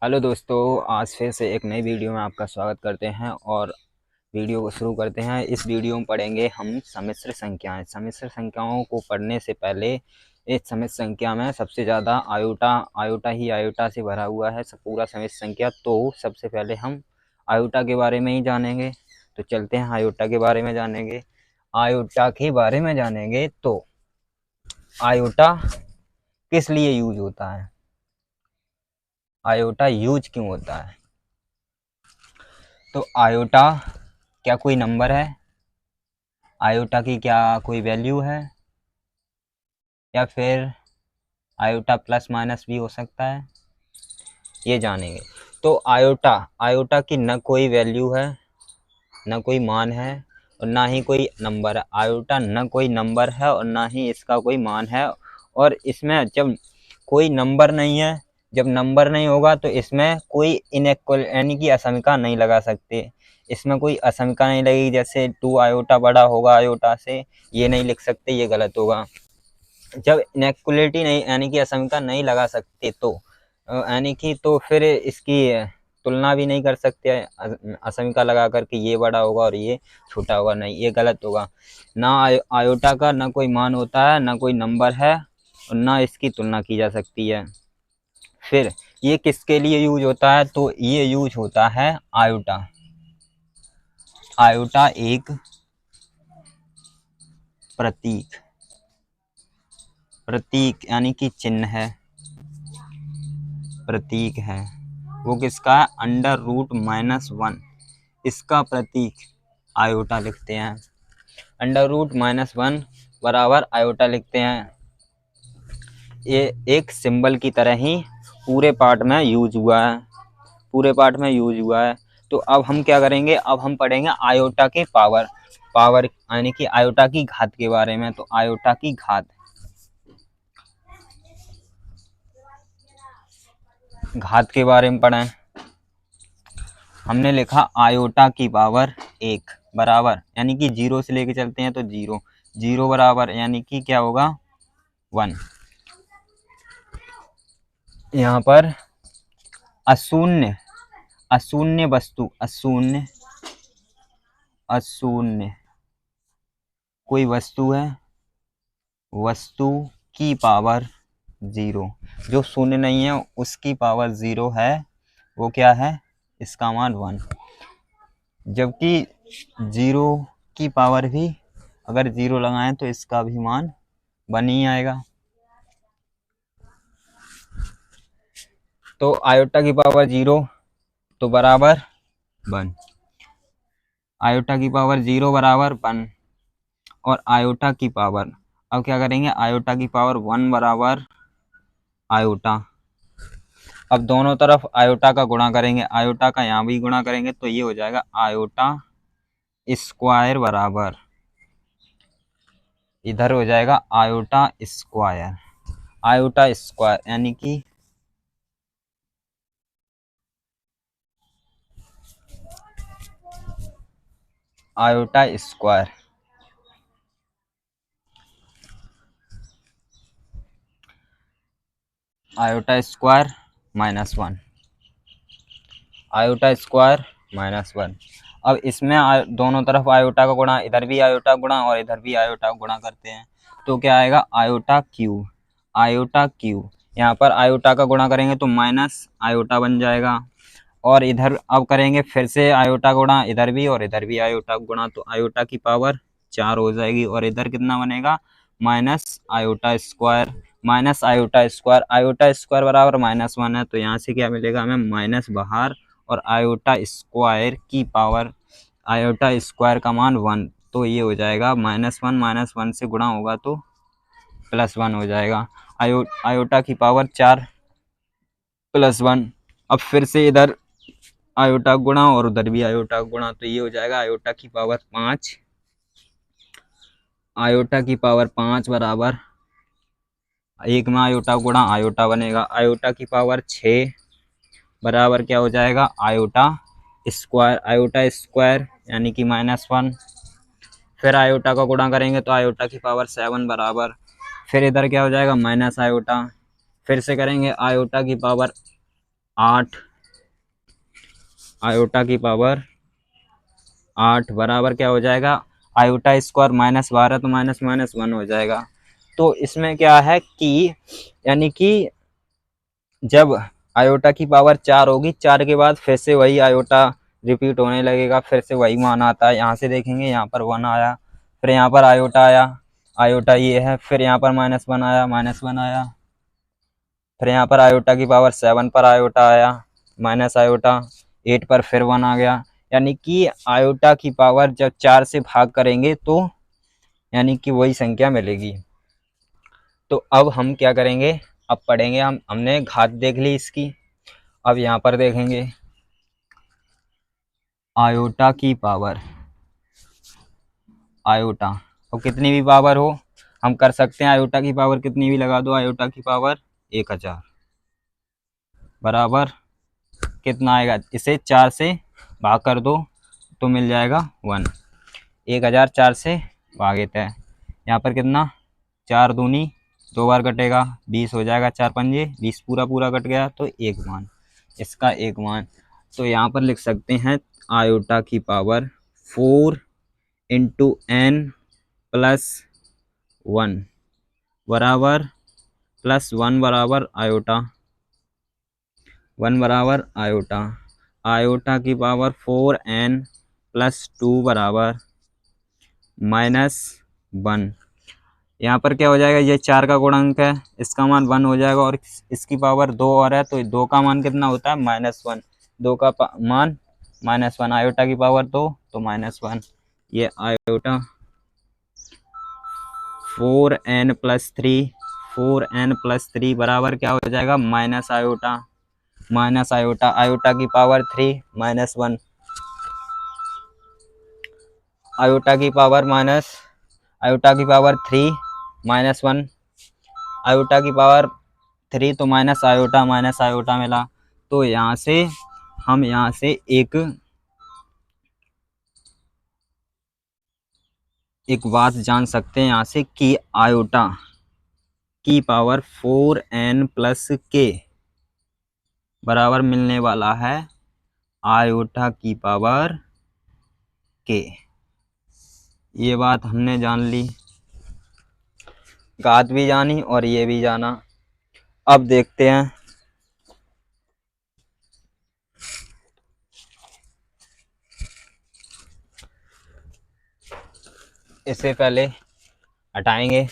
Hello दोस्तों, आज फिर से एक नई वीडियो में आपका स्वागत करते हैं और वीडियो को शुरू करते हैं। इस वीडियो में पढ़ेंगे हम सम्मिश्र संख्याएं। सम्मिश्र संख्याओं को पढ़ने से पहले इस सम्मिश्र संख्या में सबसे ज़्यादा आयोटा से भरा हुआ है सब पूरा सम्मिश्र संख्या। तो सबसे पहले हम आयोटा के बारे में ही जानेंगे। तो चलते हैं आयोटा के बारे में जानेंगे। तो आयोटा किस लिए यूज होता है, आयोटा यूज क्यों होता है। तो आयोटा क्या कोई नंबर है, आयोटा की क्या कोई वैल्यू है, या फिर आयोटा प्लस माइनस भी हो सकता है, ये जानेंगे। तो आयोटा की न कोई वैल्यू है, न कोई मान है और ना ही कोई नंबर है। आयोटा न कोई नंबर है और ना ही इसका कोई मान है। और इसमें जब कोई नंबर नहीं है, जब नंबर नहीं होगा तो इसमें कोई इनइक्वल यानी कि असमीका नहीं लगा सकते। इसमें कोई असमीका नहीं लगेगी, जैसे 2 आयोटा बड़ा होगा आयोटा से, ये नहीं लिख सकते, ये गलत होगा। जब इनइक्वलिटी नहीं यानी कि असमीका नहीं लगा सकते तो यानी कि तो फिर इसकी तुलना भी नहीं कर सकते असमीका लगा करके, ये बड़ा होगा और ये छोटा होगा, नहीं, ये गलत होगा। ना आयोटा का ना कोई मान होता है, ना कोई नंबर है और ना इसकी तुलना की जा सकती है। फिर ये किसके लिए यूज होता है, तो ये यूज होता है आयोटा। आयोटा एक प्रतीक यानी कि चिन्ह है, प्रतीक है। वो किसका है, √-1, इसका प्रतीक आयोटा लिखते हैं। √-1 बराबर आयोटा लिखते हैं। ये एक सिंबल की तरह ही पूरे पाठ में यूज हुआ है। तो अब हम क्या करेंगे, अब हम पढ़ेंगे आयोटा के पावर यानी कि आयोटा की घात के बारे में। तो आयोटा की घात के बारे में पढ़ें। हमने लिखा आयोटा की पावर 1 बराबर, यानी कि 0 से लेके चलते हैं तो 0 बराबर यानी कि क्या होगा 1। यहाँ पर अशून्य वस्तु, अशून्य कोई वस्तु है, वस्तु की पावर 0, जो शून्य नहीं है उसकी पावर 0 है, वो क्या है, इसका मान 1। जबकि 0 की पावर भी अगर 0 लगाएं तो इसका भी मान 1 ही आएगा। तो आयोटा की पावर 0 तो बराबर 1, आयोटा की पावर 0 बराबर 1। और आयोटा की पावर, अब क्या करेंगे, आयोटा की पावर 1 बराबर आयोटा। अब दोनों तरफ आयोटा का गुणा करेंगे, आयोटा का यहाँ भी गुणा करेंगे तो ये हो जाएगा आयोटा स्क्वायर बराबर, इधर हो जाएगा आयोटा स्क्वायर यानी कि iota square. Iota square -1, iota square -1। अब इसमें दोनों तरफ आयोटा का गुणा, इधर भी आयोटा गुणा और इधर भी आयोटा गुणा करते हैं तो क्या आएगा, आयोटा क्यू। यहाँ पर आयोटा का गुणा करेंगे तो माइनस आयोटा बन जाएगा। और इधर अब करेंगे फिर से आयोटा गुणा, इधर भी और इधर भी आयोटा गुणा, तो आयोटा की पावर 4 हो जाएगी। और इधर कितना बनेगा, minus iota square iota square बराबर -1 है, तो यहाँ से क्या मिलेगा हमें, माइनस बाहर और आयोटा स्क्वायर की पावर, आयोटा स्क्वायर का मान 1, तो ये हो जाएगा -1 से गुणा होगा तो +1 हो जाएगा। आयोटा की पावर 4 +1। अब फिर से इधर आयोटा गुणा और उधर भी आयोटा गुणा, तो ये हो जाएगा आयोटा की पावर 5, आयोटा की पावर 5 बराबर, एक में आयोटा गुणा आयोटा बनेगा, आयोटा की पावर 6 बराबर क्या हो जाएगा, आयोटा स्क्वायर यानी कि -1। फिर आयोटा का गुणा करेंगे तो आयोटा की पावर 7 बराबर, फिर इधर क्या हो जाएगा, माइनस आयोटा। फिर से करेंगे आयोटा की पावर 8 आयोटा की पावर 8 बराबर क्या हो जाएगा, आयोटा स्क्वायर -12 तो माइनस माइनस 1 हो जाएगा। तो इसमें क्या है कि यानी कि जब आयोटा की पावर 4 होगी, 4 के बाद फिर से वही आयोटा रिपीट होने लगेगा, फिर से वही मान आता है। यहाँ से देखेंगे, यहाँ पर 1 आया, फिर यहाँ पर आयोटा आया, आयोटा ये है, फिर यहाँ पर -1 आया, -1 आया, फिर यहाँ पर आयोटा की पावर 7 पर आयोटा आया, माइनस आयोटा, 8 पर फिर 1 आ गया। यानी कि आयोटा की पावर जब 4 से भाग करेंगे तो यानी कि वही संख्या मिलेगी। तो अब हम क्या करेंगे, अब पढ़ेंगे हमने घात देख ली इसकी। अब यहाँ पर देखेंगे आयोटा की पावर, आयोटा और कितनी भी पावर हो हम कर सकते हैं, आयोटा की पावर कितनी भी लगा दो, आयोटा की पावर 1000 बराबर कितना आएगा, इसे 4 से भाग कर दो तो मिल जाएगा 1। 1000 4 से भागित है, यहाँ पर कितना 4 दूनी 2 बार कटेगा, 20 हो जाएगा, 4 पंजे 20 पूरा पूरा कट गया, तो एक मान, इसका एक मान। तो यहाँ पर लिख सकते हैं आयोटा की पावर 4 इंटू n प्लस 1 बराबर +1 बराबर आयोटा, 1 बराबर आयोटा, आयोटा की पावर 4n प्लस 2 बराबर -1। यहाँ पर क्या हो जाएगा, ये 4 का गुणांक है, इसका मान 1 हो जाएगा, और इसकी पावर 2 और है, तो 2 का मान कितना होता है -1, 2 का मान -1, आयोटा की पावर 2 तो -1। ये iota 4n plus 3, 4n plus 3 बराबर क्या हो जाएगा minus iota, minus iota, iota की पावर 3 -1, आयोटा की पावर माइनस, आयोटा की पावर 3 -1, आयोटा की पावर 3 तो माइनस आयोटा मिला। तो यहाँ से हम यहाँ से एक बात जान सकते हैं यहाँ से कि आयोटा की पावर 4n प्लस k बराबर मिलने वाला है आयोटा की पावर k। ये बात हमने जान ली, घात भी जानी और ये भी जाना। अब देखते हैं इससे पहले हटाएंगे,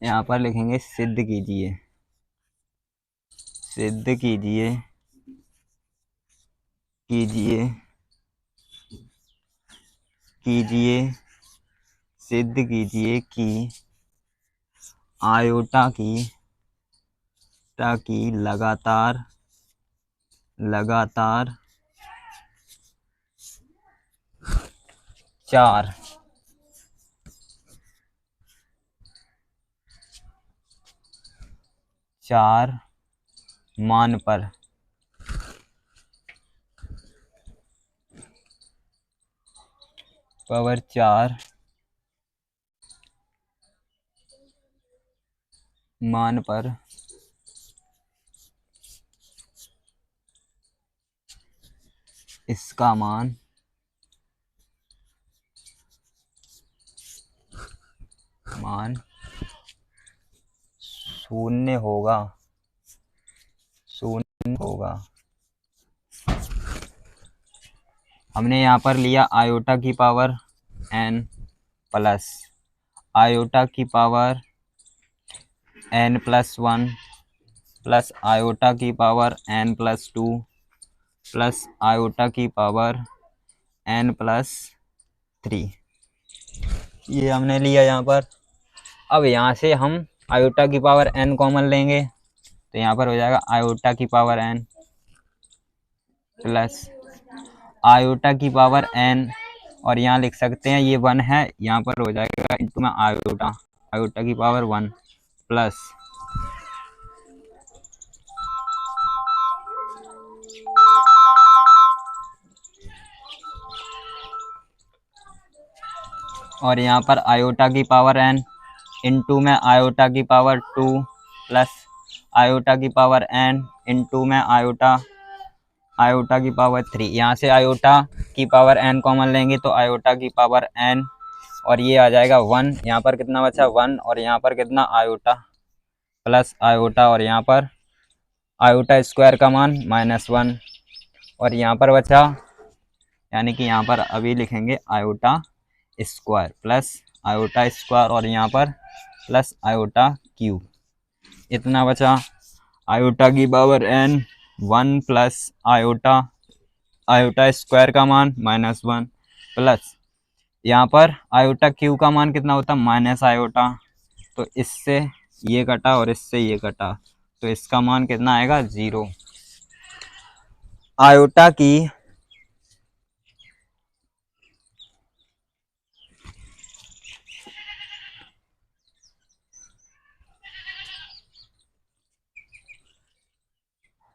यहाँ पर लिखेंगे सिद्ध कीजिए, सिद्ध कीजिए, कीजिए, कीजिए, सिद्ध कीजिए कि आयोटा की लगातार लगातार 4 मान पर पावर 4 मान पर इसका मान शून्य होगा, शून्य होगा। हमने यहाँ पर लिया आयोटा की पावर n प्लस आयोटा की power n plus 1 plus iota की power n plus 2 plus iota की पावर n प्लस 3, ये हमने लिया यहाँ पर। अब यहाँ से हम आयोटा की पावर n कॉमन लेंगे, तो यहाँ पर हो जाएगा आयोटा की पावर n प्लस आयोटा की पावर n, और यहाँ लिख सकते हैं ये 1 है, यहाँ पर हो जाएगा इंटू में आयोटा, आयोटा की पावर 1 प्लस और यहाँ पर आयोटा की पावर n इंटू में आयोटा की पावर 2 प्लस आयोटा की पावर n इंटू में आयोटा की पावर 3। यहाँ से आयोटा की पावर n कॉमन लेंगे तो आयोटा की पावर n, और ये आ जाएगा 1। यहाँ पर कितना बचा 1, और यहाँ पर कितना आयोटा प्लस आयोटा, और यहाँ पर आयोटा स्क्वायर का मान -1, और यहाँ पर बचा, यानी कि यहाँ पर अभी लिखेंगे iota square plus iota square, और यहाँ पर प्लस आयोटा क्यूब, इतना बचा। आयोटा की power n 1 plus iota square का मान -1 प्लस यहाँ पर आयोटा क्यूब का मान कितना होता माइनस आयोटा, तो इससे ये कटा और इससे ये कटा, तो इसका मान कितना आएगा 0। आयोटा की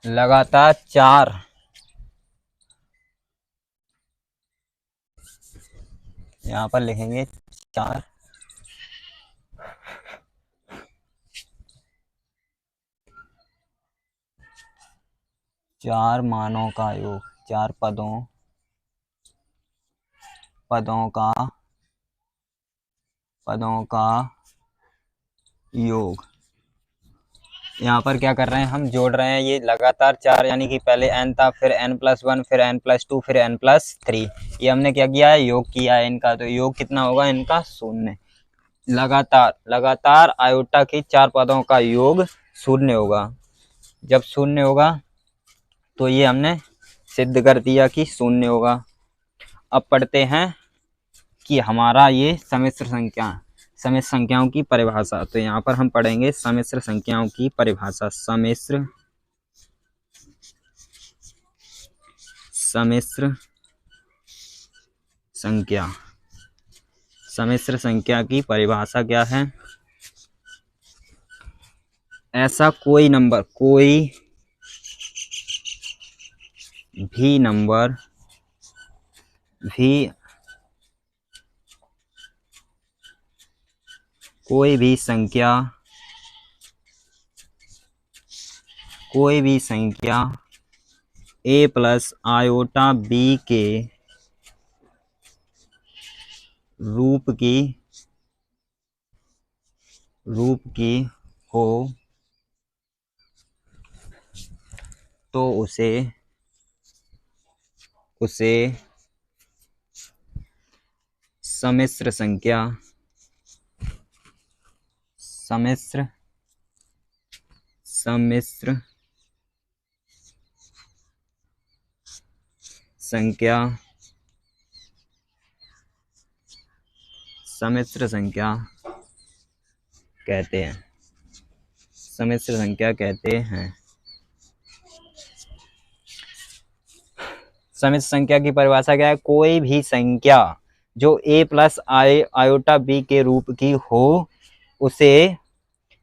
लगातार 4 यहाँ पर लिखेंगे 4 मानों का योग, 4 पदों का योग। यहाँ पर क्या कर रहे हैं, हम जोड़ रहे हैं ये लगातार 4, यानी कि पहले n था, फिर n+1, फिर n+2, फिर n+3, ये हमने क्या किया है, योग किया है इनका, तो योग कितना होगा इनका 0। लगातार आयोटा की 4 पदों का योग 0 होगा। जब 0 होगा तो ये हमने सिद्ध कर दिया कि 0 होगा। अब पढ़ते हैं कि हमारा ये सम्मिश्र संख्याओं की परिभाषा। तो यहाँ पर हम पढ़ेंगे सम्मिश्र संख्याओं की परिभाषा। सम्मिश्र संख्या की परिभाषा क्या है? ऐसा कोई भी संख्या a प्लस आयोटा b के रूप की हो तो उसे सम्मिश्र संख्या कहते हैं। सम्मिश्र संख्या कहते हैं। सम्मिश्र संख्या की परिभाषा क्या है? कोई भी संख्या जो a प्लस आयोटा b के रूप की हो उसे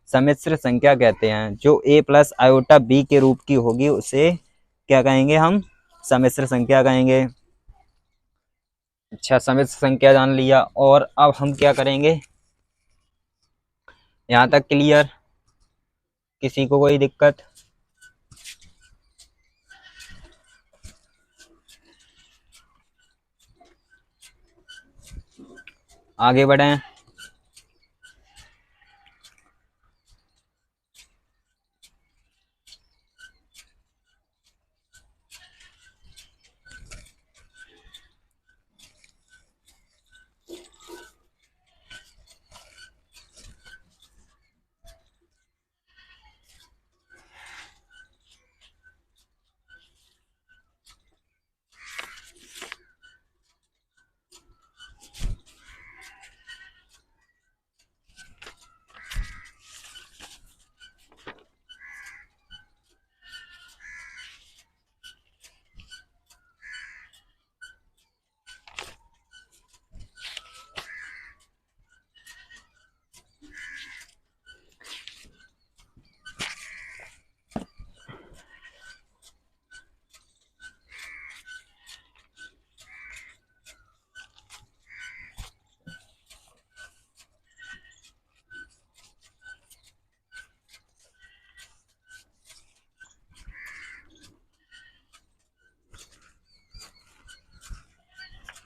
सम्मिश्र संख्या कहते हैं। जो a प्लस आयोटा b के रूप की होगी उसे क्या कहेंगे? हम सम्मिश्र संख्या कहेंगे। अच्छा, सम्मिश्र संख्या जान लिया, और अब हम क्या करेंगे? यहाँ तक क्लियर? किसी को कोई दिक्कत? आगे बढ़ें।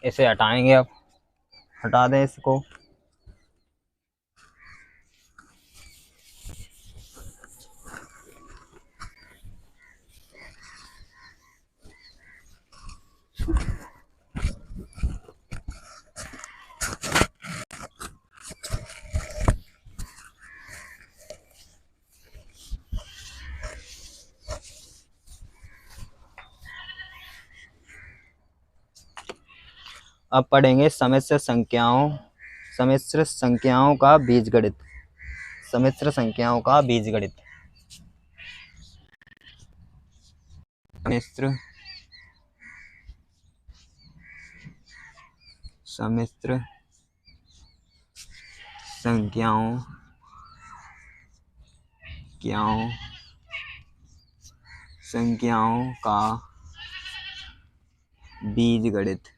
इसे हटाएंगे, अब हटा दें इसको। अब पढ़ेंगे सम्मिश्र संख्याओं का बीजगणित। सम्मिश्र संख्याओं का बीजगणित। सम्मिश्र संख्याओं का बीजगणित।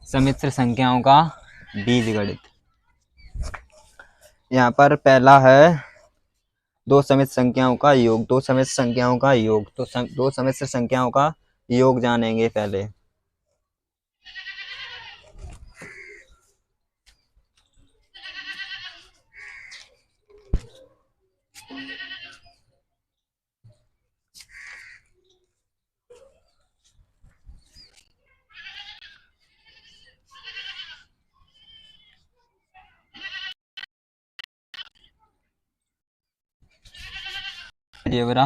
सम्मिश्र संख्याओं का बीजगणित। यहाँ पर पहला है दो सम्मिश्र संख्याओं का योग। दो सम्मिश्र संख्याओं का योग, तो दो सम्मिश्र संख्याओं का योग जानेंगे पहले। अलजेब्रा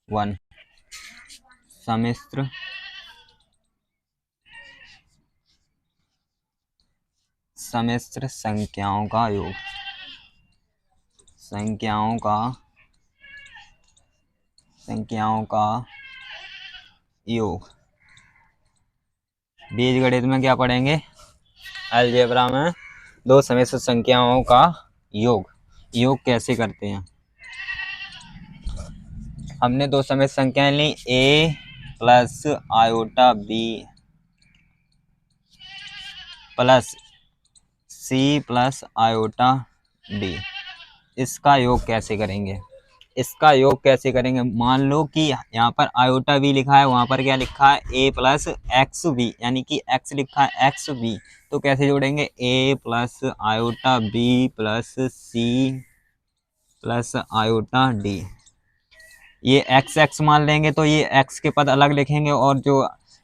1। सम्मिश्र संख्याओं का योग। संख्याओं का योग। बीजगणित में क्या पढ़ेंगे? अलजेब्रा में दो सम्मिश्र संख्याओं का योग कैसे करते हैं। हमने दो सम्मिश्र संख्याएं ली, a plus iota b plus c plus iota d। इसका योग कैसे करेंगे? मान लो कि यहाँ पर आयोटा b लिखा है, वहां पर क्या लिखा है? a प्लस एक्स बी, यानी कि x लिखा है एक्स बी। तो कैसे जोड़ेंगे? a plus iota b plus c plus iota d। ये x मान लेंगे तो ये x के पद अलग लिखेंगे और जो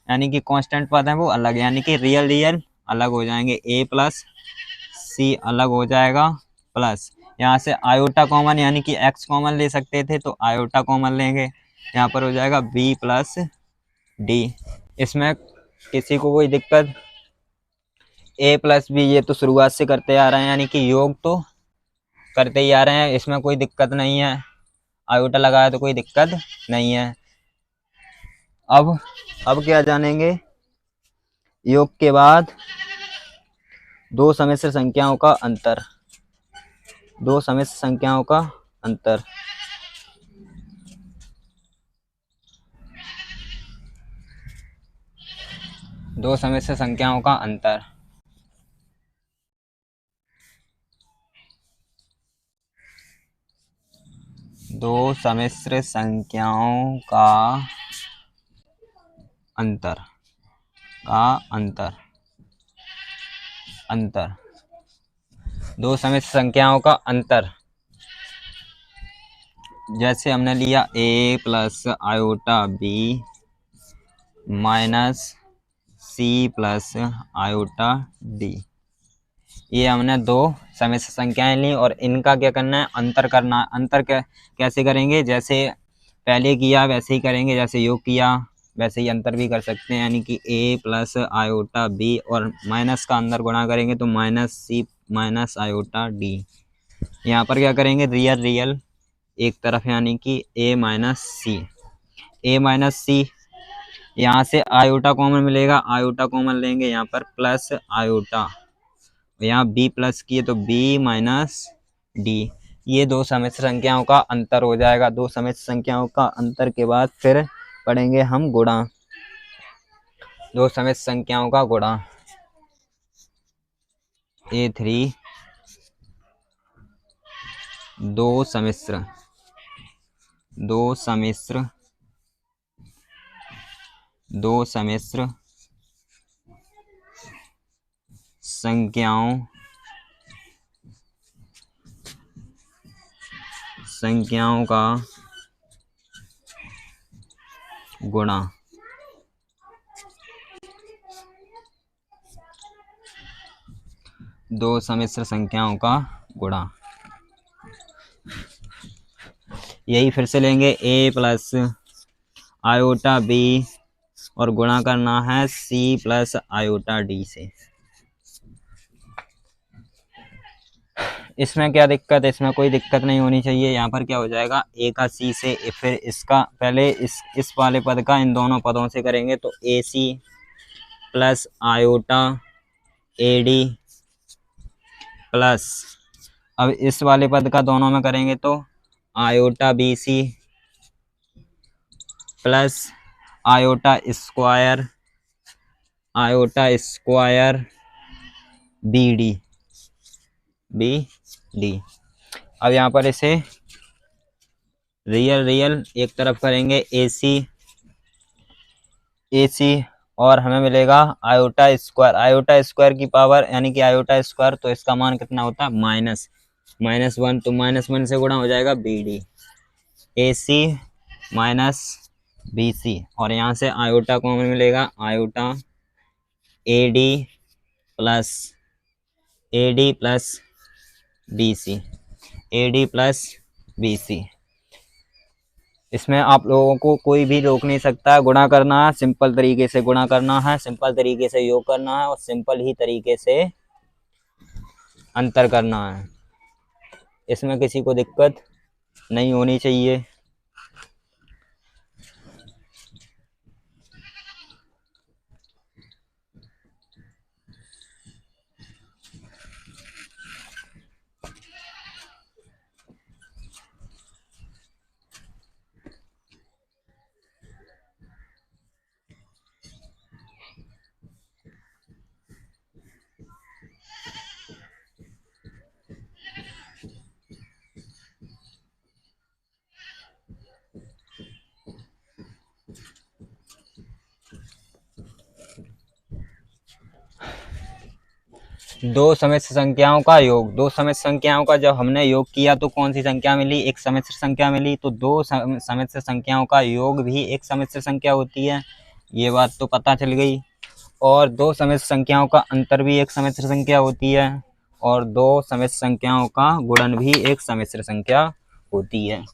यानी कि कांस्टेंट पद है वो अलग, यानी कि रियल अलग हो जाएंगे। a प्लस c अलग हो जाएगा, प्लस यहाँ से आयोटा कॉमन यानी कि x कॉमन ले सकते थे तो आयोटा कॉमन लेंगे, यहाँ पर हो जाएगा b प्लस d। इसमें किसी को कोई दिक्कत? a प्लस b ये तो शुरुआत से करते आ रहे हैं, यानी कि योग तो करते ही आ रहे हैं, इसमें कोई दिक्कत नहीं है। आयोटा लगाया तो कोई दिक्कत नहीं है। अब क्या जानेंगे? योग के बाद दो सम्मिश्र संख्याओं का अंतर। दो सम्मिश्र संख्याओं का अंतर। दो सम्मिश्र संख्याओं का अंतर। दो सम्मिश्र संख्याओं का अंतर दो सम्मिश्र संख्याओं का अंतर। जैसे हमने लिया a plus iota b minus c plus iota d। ये हमने दो सम्मिश्र संख्याएं ली और इनका क्या करना है? अंतर करना है। अंतर कैसे करेंगे? जैसे पहले किया वैसे ही करेंगे, जैसे योग किया वैसे ही अंतर भी कर सकते हैं, यानी कि a प्लस आयोटा b और माइनस का अंदर गुणा करेंगे तो minus c minus iota d। यहाँ पर क्या करेंगे? रियल एक तरफ, यानी कि a माइनस c। यहाँ से आयोटा कॉमन मिलेगा, आयोटा कॉमन लेंगे, यहाँ पर प्लस आयोटा, यहाँ b प्लस किए तो b माइनस d। ये दो सम्मिश्र संख्याओं का अंतर हो जाएगा। दो सम्मिश्र संख्याओं का अंतर के बाद फिर पढ़ेंगे हम गुणा। दो सम्मिश्र संख्याओं का गुणा। a3 दो सम्मिश्र दो सम्मिश्र संख्याओं का गुणा। दो सम्मिश्र संख्याओं का गुणा। यही फिर से लेंगे a प्लस आयोटा b और गुणा करना है c प्लस आयोटा d से। इसमें क्या दिक्कत है? इसमें कोई दिक्कत नहीं होनी चाहिए। यहाँ पर क्या हो जाएगा, a का c से, फिर इसका पहले इस वाले पद का इन दोनों पदों से करेंगे तो ac plus iota ad plus, अब इस वाले पद का दोनों में करेंगे तो iota bc plus iota square bd। अब यहाँ पर इसे रियल एक तरफ करेंगे AC और हमें मिलेगा आयोटा स्क्वायर की पावर यानी कि आयोटा स्क्वायर, तो इसका मान कितना होता है -1, तो -1 से गुणा हो जाएगा BD, AC माइनस BC, और यहाँ से आयोटा को हमें मिलेगा आयोटा AD प्लस BC। इसमें आप लोगों को कोई भी रोक नहीं सकता है। गुणा करना है, सिंपल तरीके से गुणा करना है, सिंपल तरीके से योग करना है और सिंपल ही तरीके से अंतर करना है। इसमें किसी को दिक्कत नहीं होनी चाहिए। दो सम्मिश्र संख्याओं का योग। दो सम्मिश्र संख्याओं का जब हमने योग किया तो कौन सी संख्या मिली? एक सम्मिश्र संख्या मिली। तो दो सम्मिश्र संख्याओं का योग भी एक सम्मिश्र संख्या होती है, ये बात तो पता चल गई। और दो सम्मिश्र संख्याओं का अंतर भी एक सम्मिश्र संख्या होती है, और दो सम्मिश्र संख्याओं का गुणन भी एक सम्मिश्र संख्या होती है।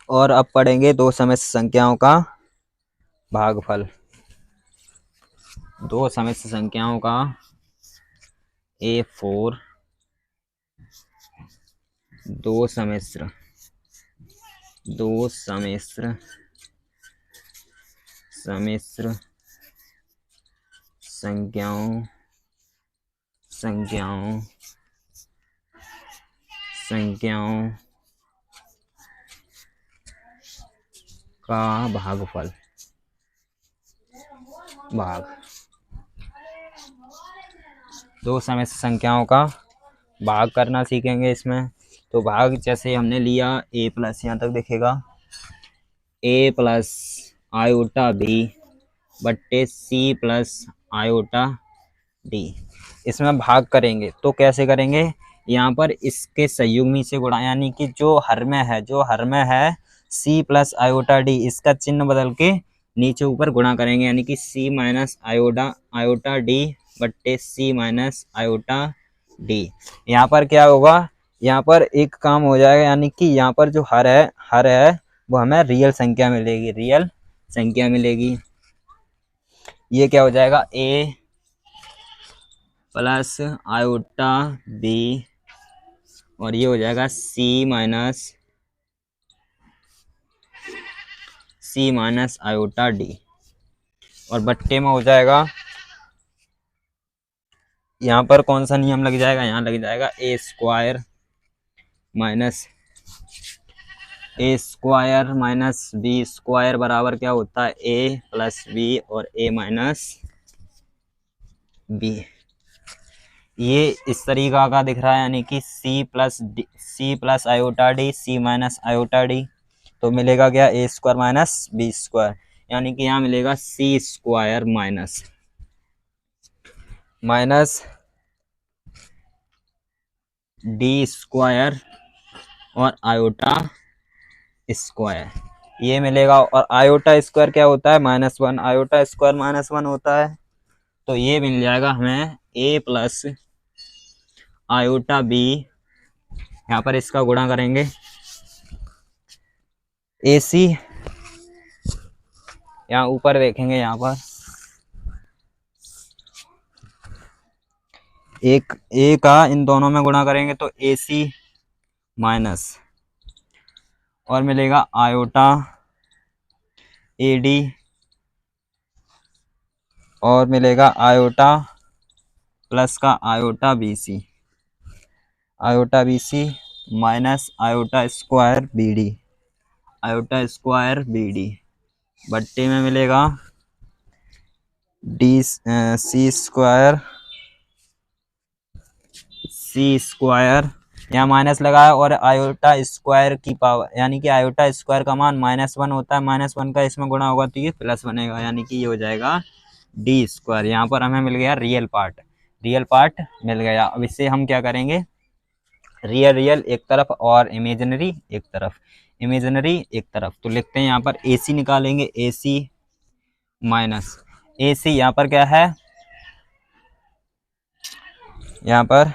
और अब पढ़ेंगे दो सम्मिश्र संख्याओं का भागफल। दो सम्मिश्र संख्याओं का A4, दो सम्मिश्र संख्याओं का भागफल दो सम्मिश्र संख्याओं का भाग करना सीखेंगे इसमें। तो भाग जैसे हमने लिया a प्लस, यहाँ तक दिखेगा a प्लस आयोटा b बट्टे c प्लस आयोटा d। इसमें भाग करेंगे तो कैसे करेंगे? यहाँ पर इसके संयुग्मी से गुणा, यानी कि जो हर में है c प्लस आयोटा d, इसका चिन्ह बदल के नीचे ऊपर गुणा करेंगे, यानी कि c माइनस आयोटा d बट्टे c माइनस आयोटा d। यहाँ पर क्या होगा, यहाँ पर एक काम हो जाएगा, यानी कि यहाँ पर जो हर है वो हमें रियल संख्या मिलेगी। ये क्या हो जाएगा, a प्लस आयोटा b और ये हो जाएगा c माइनस आयोटा d, और बट्टे में हो जाएगा, यहाँ पर कौन सा नियम लग जाएगा, यहाँ लग जाएगा a square minus A square minus B square बराबर क्या होता है, ए प्लस बी और ए माइनस बी। ये इस तरीका का दिख रहा है, यानी कि C plus iota D C minus iota D, तो मिलेगा क्या, A square minus B square, यानी कि यहाँ मिलेगा C square minus D square और आयोटा स्क्वायर, ये मिलेगा। और आयोटा स्क्वायर क्या होता है, -1, आयोटा स्क्वायर -1 होता है, तो ये मिल जाएगा हमें ए प्लस आयोटा बी, यहाँ पर इसका गुणा करेंगे ए सी, यहाँ ऊपर देखेंगे, यहाँ पर एक ए का इन दोनों में गुणा करेंगे तो ए सी माइनस, और मिलेगा आयोटा ए डी, और मिलेगा आयोटा प्लस का iota B C, minus iota square B D, बट्टे में मिलेगा डी सी स्क्वायर, यहाँ माइनस लगाया, और आयोटा स्क्वायर की पावर, यानी कि आयोटा स्क्वायर का मान -1 होता है, -1 का इसमें गुणा होगा तो ये प्लस बनेगा, यानी कि ये हो जाएगा डी स्क्वायर। यहाँ पर हमें मिल गया रियल पार्ट मिल गया। अब इससे हम क्या करेंगे, रियल एक तरफ और इमेजिनरी एक तरफ, तो लिखते हैं यहाँ पर ए सी निकालेंगे, ए सी माइनस ए सी, यहाँ पर क्या है, यहाँ पर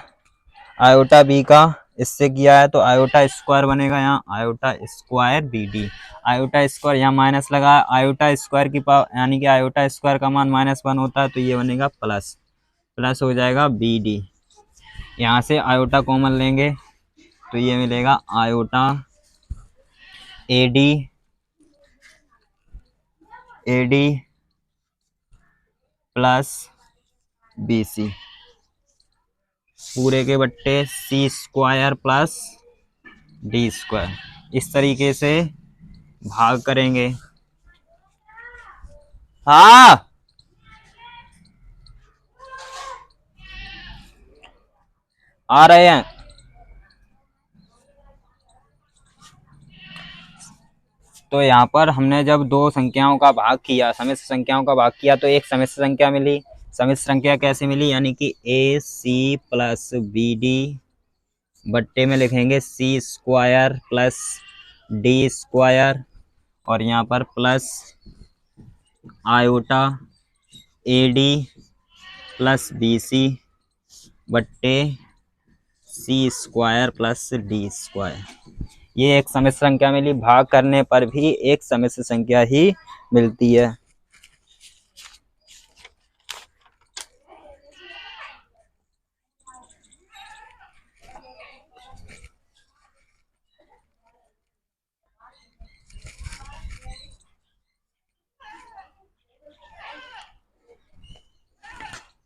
आयोटा बी का इससे किया है तो आयोटा स्क्वायर बनेगा, यहाँ iota square B D, iota square यहाँ माइनस लगा, आयोटा स्क्वायर की पावर, यानी कि आयोटा स्क्वायर का मान -1 होता है, तो ये बनेगा प्लस हो जाएगा बी डी, यहाँ से आयोटा कॉमन लेंगे तो ये मिलेगा iota A D plus B C, पूरे के बट्टे C square plus D square, इस तरीके से भाग करेंगे। हाँ, आ रहे हैं। तो यहाँ पर हमने जब दो संख्याओं का भाग किया, समिश्र संख्याओं का भाग किया, तो एक समिश्र संख्या मिली। समिश्र संख्या कैसे मिली, यानी कि A C plus B D बट्टे में लिखेंगे C square plus D square, और यहाँ पर plus iota A D plus B C बट्टे C square plus D square. ये एक समिश्र संख्या मिली, भाग करने पर भी एक समिश्र संख्या ही मिलती है।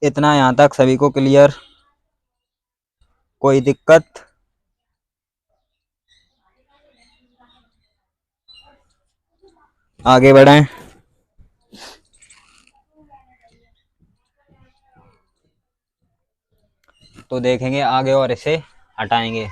इतना यहाँ तक सभी को क्लियर, कोई दिक्कत? आगे बढ़ें। तो देखेंगे आगे और इसे हटाएंगे।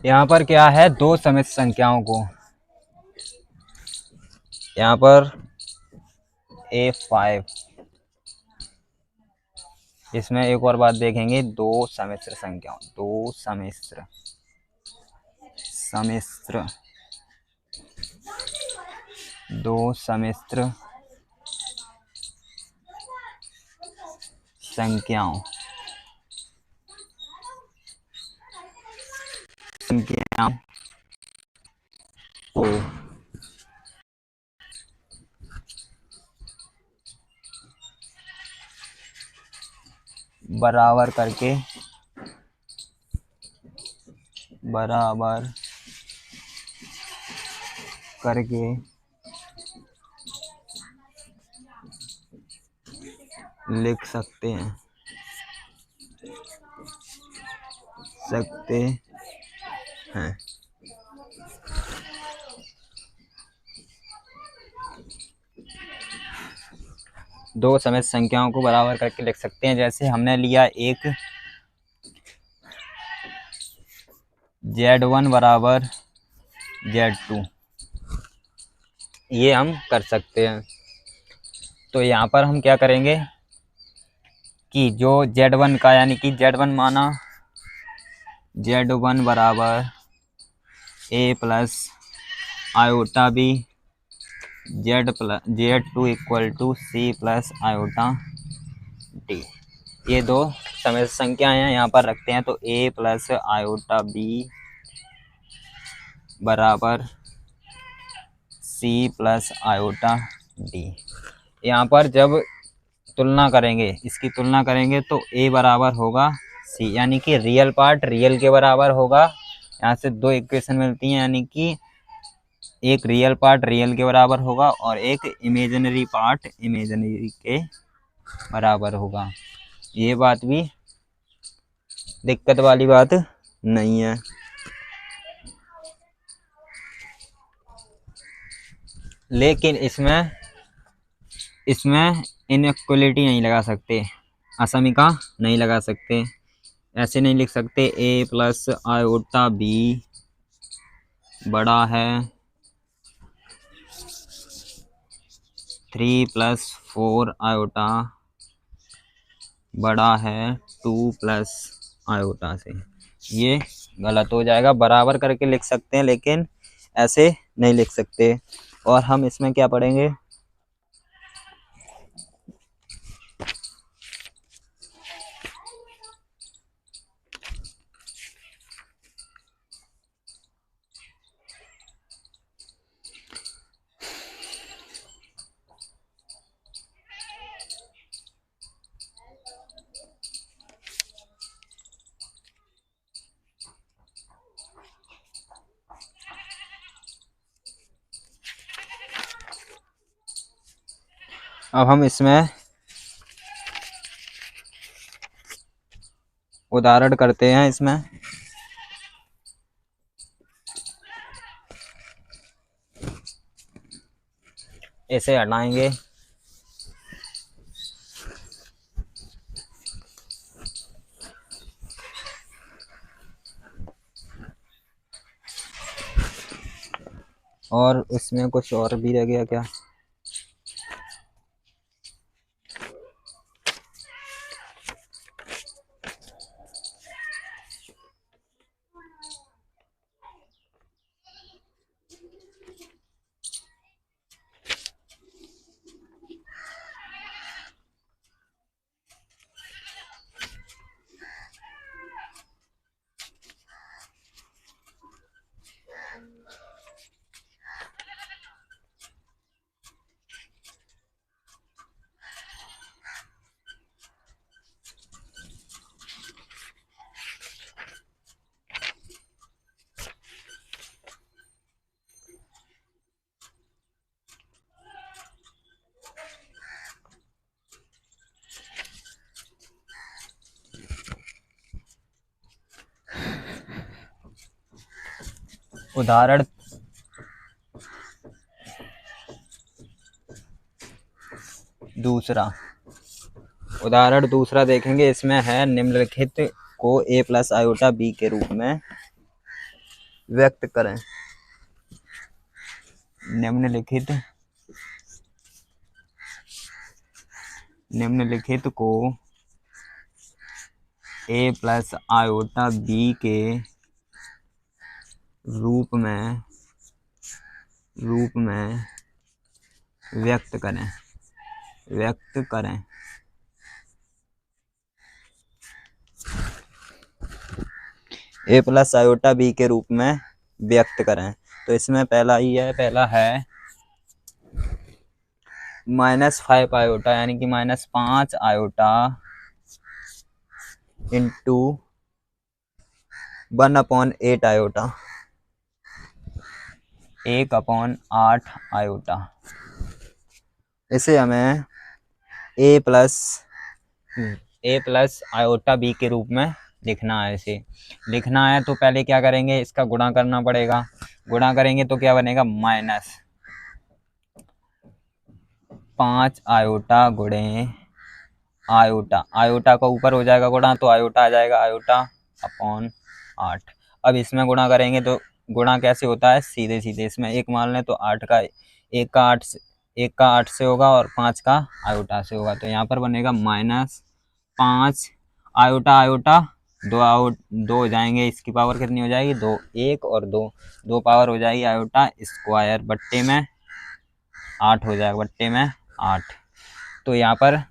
यहाँ पर क्या है, दो समिश्र संख्याओं को, यहाँ पर A5, इसमें एक और बात देखेंगे, दो समिश्र संख्याओं, दो दो सम्मिश्र संख्याओं को बराबर करके लिख सकते हैं। दो समिश्र संख्याओं को बराबर करके लिख सकते हैं। जैसे हमने लिया एक Z1 बराबर Z2, ये हम कर सकते हैं। तो यहाँ पर हम क्या करेंगे कि जो Z1 का यानी कि Z1 माना Z1 बराबर A plus iota B, Z2 equal to C plus iota D। ये दो समिश्र संख्याएं हैं, यहाँ पर रखते हैं। तो A प्लस आयोटा B बराबर C प्लस आयोटा D। यहाँ पर जब तुलना करेंगे, इसकी तुलना करेंगे तो A बराबर होगा C, यानी कि रियल पार्ट रियल के बराबर होगा। यहाँ से दो इक्वेशन मिलती हैं, यानी कि एक रियल पार्ट रियल के बराबर होगा और एक इमेजिनरी पार्ट इमेजिनरी के बराबर होगा। ये बात भी दिक्कत वाली बात नहीं है। लेकिन इसमें इनइक्वलिटी नहीं लगा सकते, असमीका नहीं लगा सकते। ऐसे नहीं लिख सकते A प्लस आयोटा B बड़ा है 3 प्लस 4 आयोटा बड़ा है 2 प्लस आयोटा से। ये गलत हो जाएगा। बराबर करके लिख सकते हैं लेकिन ऐसे नहीं लिख सकते। और हम इसमें क्या पढ़ेंगे, अब हम इसमें उदाहरण करते हैं। इसमें ऐसे हटाएंगे और इसमें कुछ और भी रह गया क्या। उदाहरण दूसरा देखेंगे। इसमें है निम्नलिखित को A प्लस आयोटा B के रूप में व्यक्त करें। निम्नलिखित को A प्लस आयोटा B के रूप में व्यक्त करें, व्यक्त करें। ए प्लस आयोटा बी के रूप में व्यक्त करें। तो इसमें पहला ही है, पहला है -5 आयोटा यानी कि -5 आयोटा इंटू 1/8 आयोटा, 1/8 आयोटा। इसे हमें ए प्लस आयोटा बी के रूप में लिखना है। इसे लिखना है तो पहले क्या करेंगे, इसका गुणा करना पड़ेगा। गुणा करेंगे तो क्या बनेगा, -5 आयोटा गुणे आयोटा, आयोटा का ऊपर हो जाएगा गुणा तो आयोटा आ जाएगा, आयोटा अपॉन 8। अब इसमें गुणा करेंगे तो गुणा कैसे होता है, सीधे सीधे इसमें एक मान लें तो 8 का 1 का 8 से होगा और 5 का आयोटा से होगा। तो यहाँ पर बनेगा -5 आयोटा आयोटा, दो हो जाएंगे, इसकी पावर कितनी हो जाएगी, 2, 1 और 2 पावर हो जाएगी आयोटा स्क्वायर बट्टे में 8 हो जाएगा, बट्टे में 8। तो यहाँ पर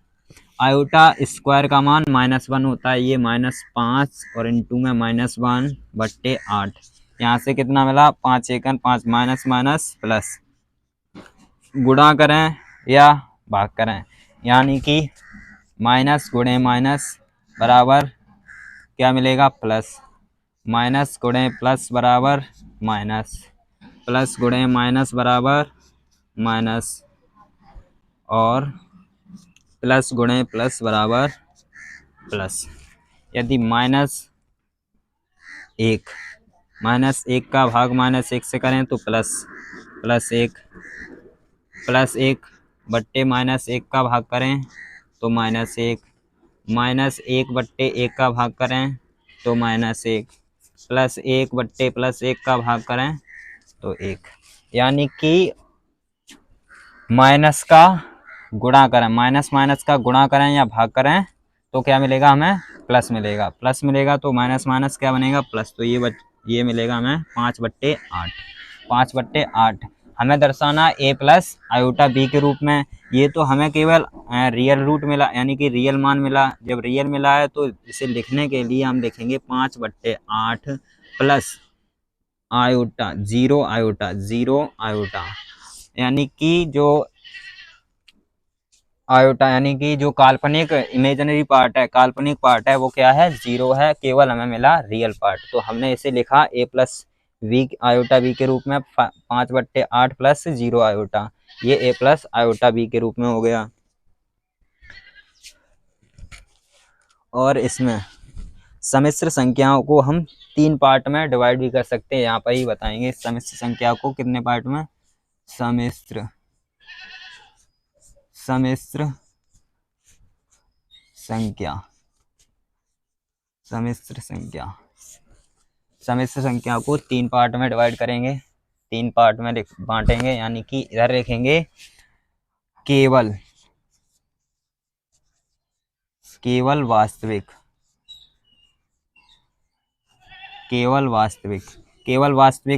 आयोटा स्क्वायर का मान -1 होता है, ये -5 और इंटू में -1 बट्टे 8। यहाँ से कितना मिला, 5 एकन 5, माइनस माइनस प्लस, गुणा करें या भाग करें, यानी कि माइनस गुणे माइनस बराबर क्या मिलेगा, प्लस, माइनस गुणे प्लस बराबर माइनस, प्लस गुणे माइनस बराबर माइनस, और प्लस गुणे प्लस बराबर प्लस। यदि -1 का भाग -1 से करें तो +1 बट्टे -1 का भाग करें तो -1, -1 बट्टे 1 का भाग करें तो -1, +1 बट्टे +1 का भाग करें तो 1। यानी कि माइनस का गुणा करें, माइनस माइनस का गुणा करें या भाग करें तो क्या मिलेगा, हमें प्लस मिलेगा। प्लस मिलेगा तो माइनस माइनस क्या बनेगा, प्लस। तो ये मिलेगा हमें 5/8, 5/8 हमें दर्शाना ए प्लस आयोटा बी के रूप में। ये तो हमें केवल रियल रूट मिला, यानी कि रियल मान मिला। जब रियल मिला है तो इसे लिखने के लिए हम लिखेंगे 5/8 प्लस आयोटा 0 आयोटा, यानी कि जो आयोटा यानी कि जो काल्पनिक इमेजिनरी पार्ट है, काल्पनिक पार्ट है, वो क्या है, 0 है। केवल हमें मिला रियल पार्ट। तो हमने इसे लिखा ए प्लस वी आयोटा बी के रूप में 5/8 प्लस 0 आयोटा, ये ए प्लस आयोटा बी के रूप में हो गया। और इसमें सम्मिश्र संख्याओं को हम 3 पार्ट में डिवाइड भी कर सकते हैं। यहाँ पर ही बताएंगे सम्मिश्र संख्या को कितने पार्ट में, सम्मिश्र संख्या को 3 पार्ट में डिवाइड करेंगे, 3 पार्ट में बांटेंगे। यानी कि इधर लिखेंगे केवल वास्तविक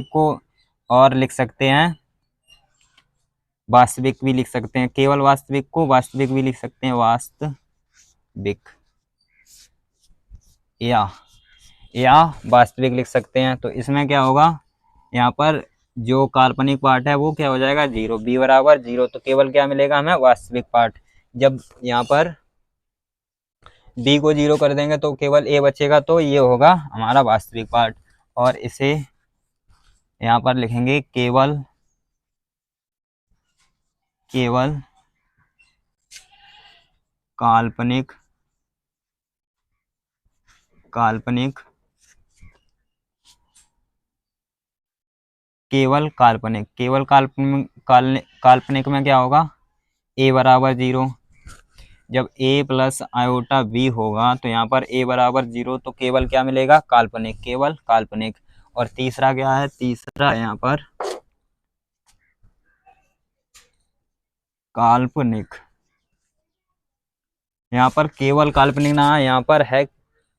को और लिख सकते हैं, वास्तविक भी लिख सकते हैं, केवल वास्तविक को वास्तविक भी लिख सकते हैं, वास्तविक या वास्तविक लिख सकते हैं। तो इसमें क्या होगा, यहाँ पर जो काल्पनिक पार्ट है वो क्या हो जाएगा, 0, b बराबर 0। तो केवल क्या मिलेगा हमें, वास्तविक पार्ट। जब यहाँ पर b को 0 कर देंगे तो केवल a बचेगा, तो ये होगा हमारा वास्तविक पार्ट। और इसे यहाँ पर लिखेंगे केवल काल्पनिक काल्पनिक में क्या होगा, a बराबर 0। जब a प्लस आयोटा b होगा तो यहाँ पर a बराबर 0, तो केवल क्या मिलेगा, काल्पनिक, केवल काल्पनिक। और तीसरा क्या है, तीसरा यहाँ पर काल्पनिक, यहाँ पर केवल काल्पनिक ना है, यहाँ पर है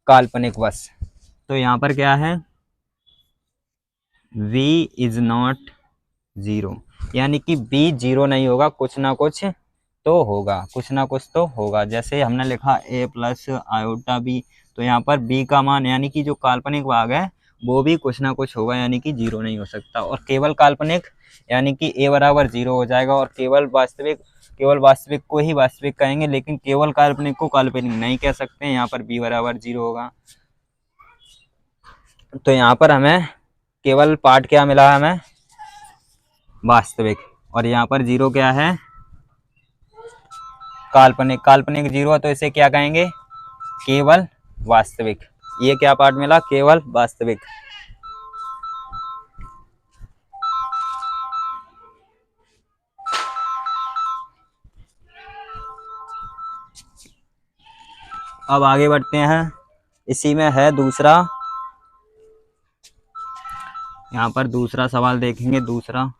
काल्पनिक बस। तो यहाँ पर क्या है, v इज नॉट 0। यानी कि बी जीरो नहीं होगा, कुछ ना कुछ तो होगा, कुछ ना कुछ तो होगा। जैसे हमने लिखा ए प्लस आयोटा बी, तो यहाँ पर बी का मान यानी कि जो काल्पनिक भाग है वो भी कुछ ना कुछ होगा, यानी कि जीरो नहीं हो सकता। और केवल काल्पनिक यानी कि ए बराबर जीरो हो जाएगा, और केवल वास्तविक को ही वास्तविक कहेंगे, लेकिन केवल काल्पनिक को काल्पनिक नहीं कह सकते। यहाँ पर बी बराबर जीरो होगा। तो यहाँ पर हमें केवल पार्ट क्या मिला, हमें वास्तविक, और यहाँ पर जीरो क्या है, काल्पनिक जीरो है, तो इसे क्या कहेंगे, केवल वास्तविक। ये क्या पार्ट मिला, केवल वास्तविक। अब आगे बढ़ते हैं, इसी में है दूसरा, यहाँ पर दूसरा सवाल देखेंगे। दूसरा